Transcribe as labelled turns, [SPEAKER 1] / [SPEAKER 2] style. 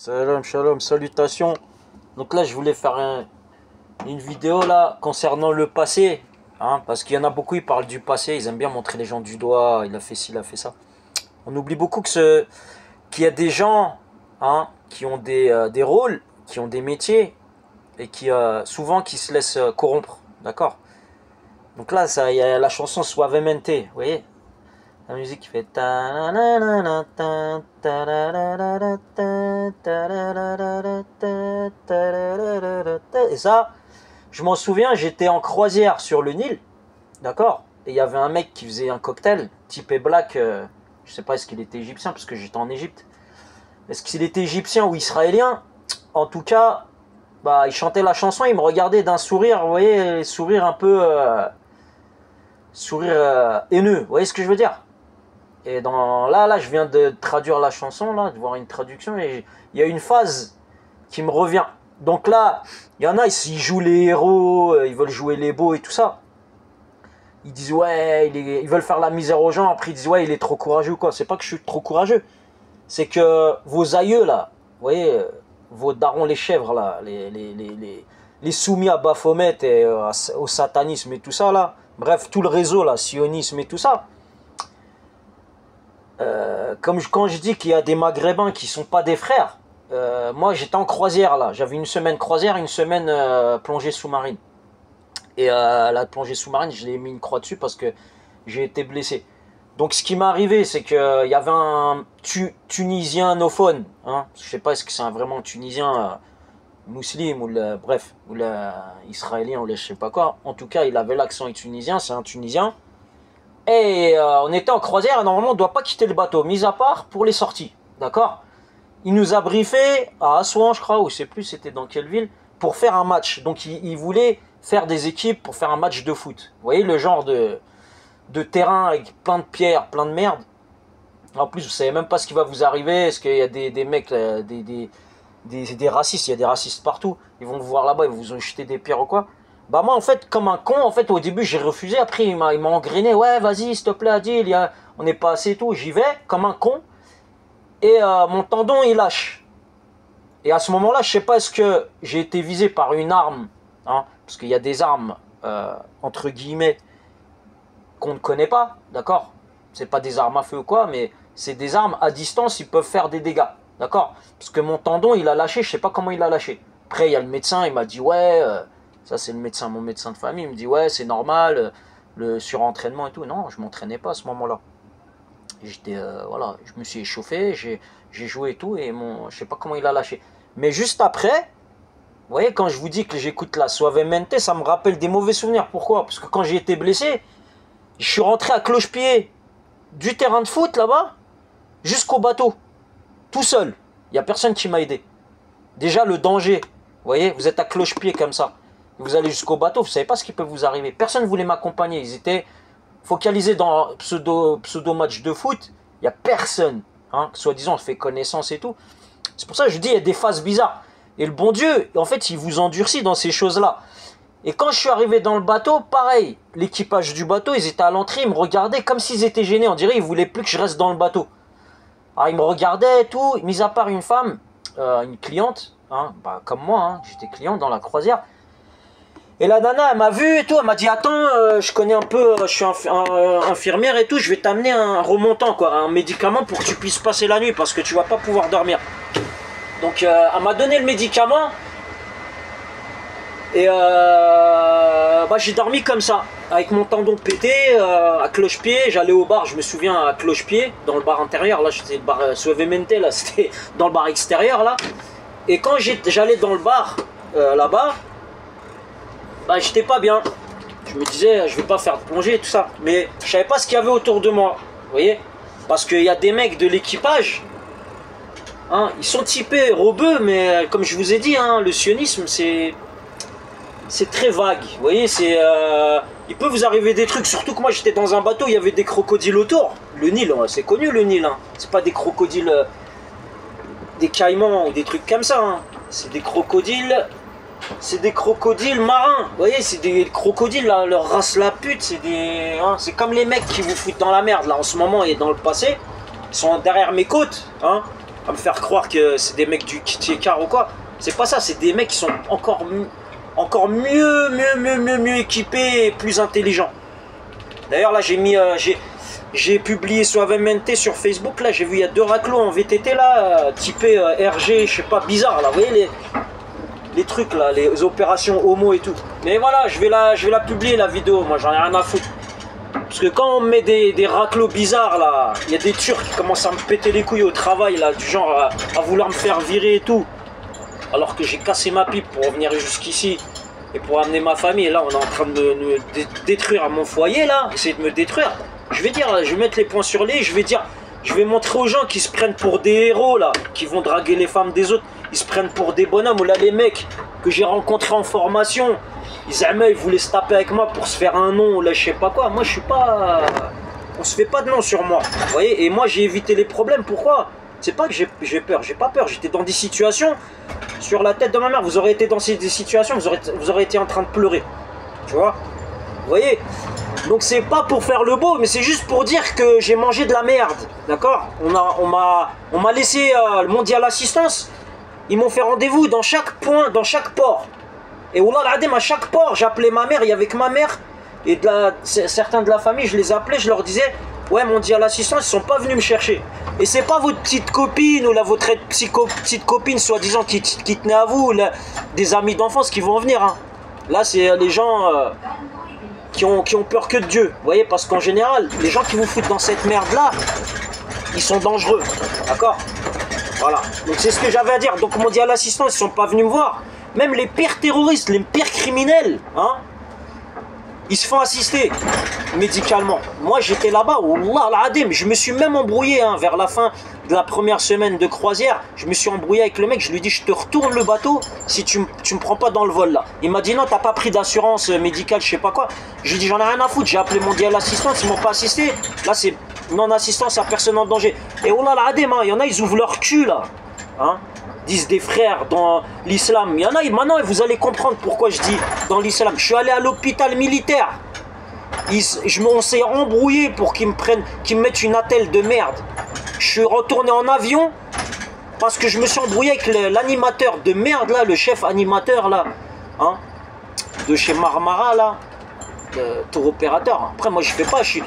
[SPEAKER 1] Salam, shalom, salutations. Donc là, je voulais faire une vidéo là concernant le passé, hein, parce qu'il y en a beaucoup, ils parlent du passé, ils aiment bien montrer les gens du doigt, il a fait ci, il a fait ça. On oublie beaucoup qu'il y a des gens, hein, qui ont des rôles, qui ont des métiers, et qui souvent qui se laissent corrompre, d'accord. Donc là, il y a la chanson Suavemente, vous voyez. La musique qui fait et ça, je m'en souviens, j'étais en croisière sur le Nil, d'accord, et il y avait un mec qui faisait un cocktail type black, je sais pas est-ce qu'il était égyptien parce que j'étais en Égypte, est-ce qu'il était égyptien ou israélien, en tout cas, bah il chantait la chanson, il me regardait d'un sourire, vous voyez, sourire un peu sourire haineux, vous voyez ce que je veux dire. Et là, je viens de traduire la chanson, là, de voir une traduction, et il y a une phase qui me revient. Donc là, il y en a, ils jouent les héros, ils veulent jouer les beaux et tout ça. Ils disent, ouais, ils veulent faire la misère aux gens, après ils disent, ouais, il est trop courageux, quoi. C'est pas que je suis trop courageux, c'est que vos aïeux, là, vous voyez, vos darons les chèvres, là, les soumis à Baphomet et au satanisme et tout ça, là, bref, tout le réseau, là, sionisme et tout ça. Quand je dis qu'il y a des maghrébins qui sont pas des frères, moi j'étais en croisière là, j'avais une semaine croisière, une semaine plongée sous-marine. Et la plongée sous-marine, je l'ai mis une croix dessus parce que j'ai été blessé. Donc ce qui m'est arrivé, c'est qu'il y avait un Tunisien nophone, hein, je sais pas est-ce que c'est vraiment Tunisien musulman ou israélien ou je sais pas quoi. En tout cas, il avait l'accent tunisien, c'est un Tunisien. Et on était en croisière et normalement on ne doit pas quitter le bateau, mis à part pour les sorties, d'accord. Il nous a briefé à Assouan, je crois, ou je sais plus c'était dans quelle ville, pour faire un match. Donc il voulait faire des équipes pour faire un match de foot. Vous voyez le genre de terrain avec plein de pierres, plein de merde. En plus, vous savez même pas ce qui va vous arriver, est-ce qu'il y a des mecs, des racistes, il y a des racistes partout. Ils vont vous voir là-bas, ils vont vous jeter des pierres ou quoi. Bah moi en fait comme un con, en fait au début j'ai refusé, après il m'a engrainé, ouais vas-y s'il te plaît Adil, on est pas assez et tout, j'y vais comme un con, et mon tendon il lâche. Et à ce moment là je sais pas est-ce que j'ai été visé par une arme, hein, parce qu'il y a des armes entre guillemets qu'on ne connaît pas, d'accord, c'est pas des armes à feu ou quoi, mais c'est des armes à distance, ils peuvent faire des dégâts, d'accord, parce que mon tendon il a lâché, je sais pas comment il a lâché. Après il y a le médecin, il m'a dit ouais ça c'est le médecin, mon médecin de famille, il me dit ouais c'est normal, le surentraînement et tout. Non, je m'entraînais pas à ce moment-là. J'étais voilà, je me suis échauffé, j'ai joué et tout, et je sais pas comment il a lâché. Mais juste après, vous voyez, quand je vous dis que j'écoute la Suavemente, ça me rappelle des mauvais souvenirs. Pourquoi? Parce que quand j'ai été blessé, je suis rentré à cloche-pied du terrain de foot là-bas jusqu'au bateau, tout seul. Il n'y a personne qui m'a aidé. Déjà le danger, vous voyez, vous êtes à cloche-pied comme ça. Vous allez jusqu'au bateau, vous ne savez pas ce qui peut vous arriver. Personne ne voulait m'accompagner. Ils étaient focalisés dans pseudo match de foot. Il n'y a personne. Hein, soi-disant, on fait connaissance et tout. C'est pour ça que je dis, il y a des phases bizarres. Et le bon Dieu, en fait, il vous endurcit dans ces choses-là. Et quand je suis arrivé dans le bateau, pareil. L'équipage du bateau, ils étaient à l'entrée, ils me regardaient comme s'ils étaient gênés. On dirait qu'ils ne voulaient plus que je reste dans le bateau. Alors, ils me regardaient et tout. Mis à part une femme, une cliente, hein, bah, comme moi, hein, j'étais client dans la croisière. Et la nana, elle m'a vu et tout, elle m'a dit attends, je connais un peu, je suis infirmière et tout, je vais t'amener un remontant, quoi, un médicament pour que tu puisses passer la nuit parce que tu vas pas pouvoir dormir. Donc elle m'a donné le médicament et bah, j'ai dormi comme ça, avec mon tendon pété, à cloche-pied. J'allais au bar, je me souviens, à cloche-pied, dans le bar intérieur, là c'était le bar Suavemente, là c'était dans le bar extérieur là. Et quand j'allais dans le bar là-bas, bah, j'étais pas bien. Je me disais, je vais pas faire de plongée et tout ça. Mais je savais pas ce qu'il y avait autour de moi. Vous voyez? Parce qu'il y a des mecs de l'équipage. Hein, ils sont typés robeux, mais comme je vous ai dit, hein, le sionisme, c'est très vague. Vous voyez? Il peut vous arriver des trucs. Surtout que moi, j'étais dans un bateau, il y avait des crocodiles autour. Le Nil, hein, c'est connu le Nil. Hein. C'est pas des crocodiles, des caïmans ou des trucs comme ça. Hein. C'est des crocodiles. C'est des crocodiles marins, vous voyez, c'est des crocodiles, là, leur race la pute, c'est des... Hein, c'est comme les mecs qui vous foutent dans la merde, là, en ce moment et dans le passé. Ils sont derrière mes côtes, hein. à me faire croire que c'est des mecs du Kitikar ou quoi. C'est pas ça, c'est des mecs qui sont encore mieux équipés et plus intelligents. D'ailleurs là j'ai publié Suavemente sur Facebook, là j'ai vu il y a 2 raclos en VTT là, typé RG, je sais pas, bizarre là, vous voyez les trucs là, les opérations homo et tout. Mais voilà, je vais la publier la vidéo, moi j'en ai rien à foutre. Parce que quand on met des raclos bizarres là, il y a des Turcs qui commencent à me péter les couilles au travail là, du genre à vouloir me faire virer et tout. Alors que j'ai cassé ma pipe pour venir jusqu'ici et pour amener ma famille. Et là on est en train de détruire mon foyer là, essayer de me détruire. Je vais dire, je vais mettre les points sur les, je vais montrer aux gens qui se prennent pour des héros là, qui vont draguer les femmes des autres, ils se prennent pour des bonhommes. Ou là les mecs que j'ai rencontrés en formation, ils voulaient se taper avec moi pour se faire un nom, ou là je sais pas quoi. Moi je suis pas... On se fait pas de nom sur moi, vous voyez. Et moi j'ai évité les problèmes, pourquoi? C'est pas que j'ai peur, j'ai pas peur, j'étais dans des situations, sur la tête de ma mère, vous aurez été dans des situations, vous aurez été en train de pleurer, tu vois. Vous voyez. Donc c'est pas pour faire le beau, mais c'est juste pour dire que j'ai mangé de la merde, d'accord. On m'a laissé le mondial assistance, ils m'ont fait rendez-vous dans chaque point, dans chaque port. Et Wallah al-Adim, à chaque port, j'appelais ma mère, il y avait que ma mère, et certains de la famille, je les appelais, je leur disais, ouais, mondial assistance, ils sont pas venus me chercher. Et c'est pas votre petite copine ou votre petite copine soi-disant qui tenait à vous, ou des amis d'enfance qui vont venir, hein. Là c'est les gens... qui ont peur que de Dieu, vous voyez, parce qu'en général, les gens qui vous foutent dans cette merde-là, ils sont dangereux, d'accord. Voilà, donc c'est ce que j'avais à dire. Donc mondial assistance, ils sont pas venus me voir. Même les pires terroristes, les pires criminels, hein, ils se font assister médicalement. Moi j'étais là-bas, Wallah al-Adim, je me suis même embrouillé, hein, vers la fin de la première semaine de croisière. Je me suis embrouillé avec le mec, je lui ai dit je te retourne le bateau si tu me prends pas dans le vol là. Il m'a dit non, t'as pas pris d'assurance médicale, je sais pas quoi. Je lui ai dit j'en ai rien à foutre, j'ai appelé mondial assistance, ils m'ont pas assisté. Là c'est non-assistance à personne en danger. Et Wallah al-Adim, hein, il y en a, ils ouvrent leur cul là, hein, disent des frères dans l'islam. Il y en a, maintenant vous allez comprendre pourquoi je dis dans l'islam. Je suis allé à l'hôpital militaire. On s'est embrouillé pour qu'ils me mettent une attelle de merde. Je suis retourné en avion parce que je me suis embrouillé avec l'animateur de merde là, le chef animateur là, hein, de chez Marmara là, tour opérateur. Après moi je fais pas, je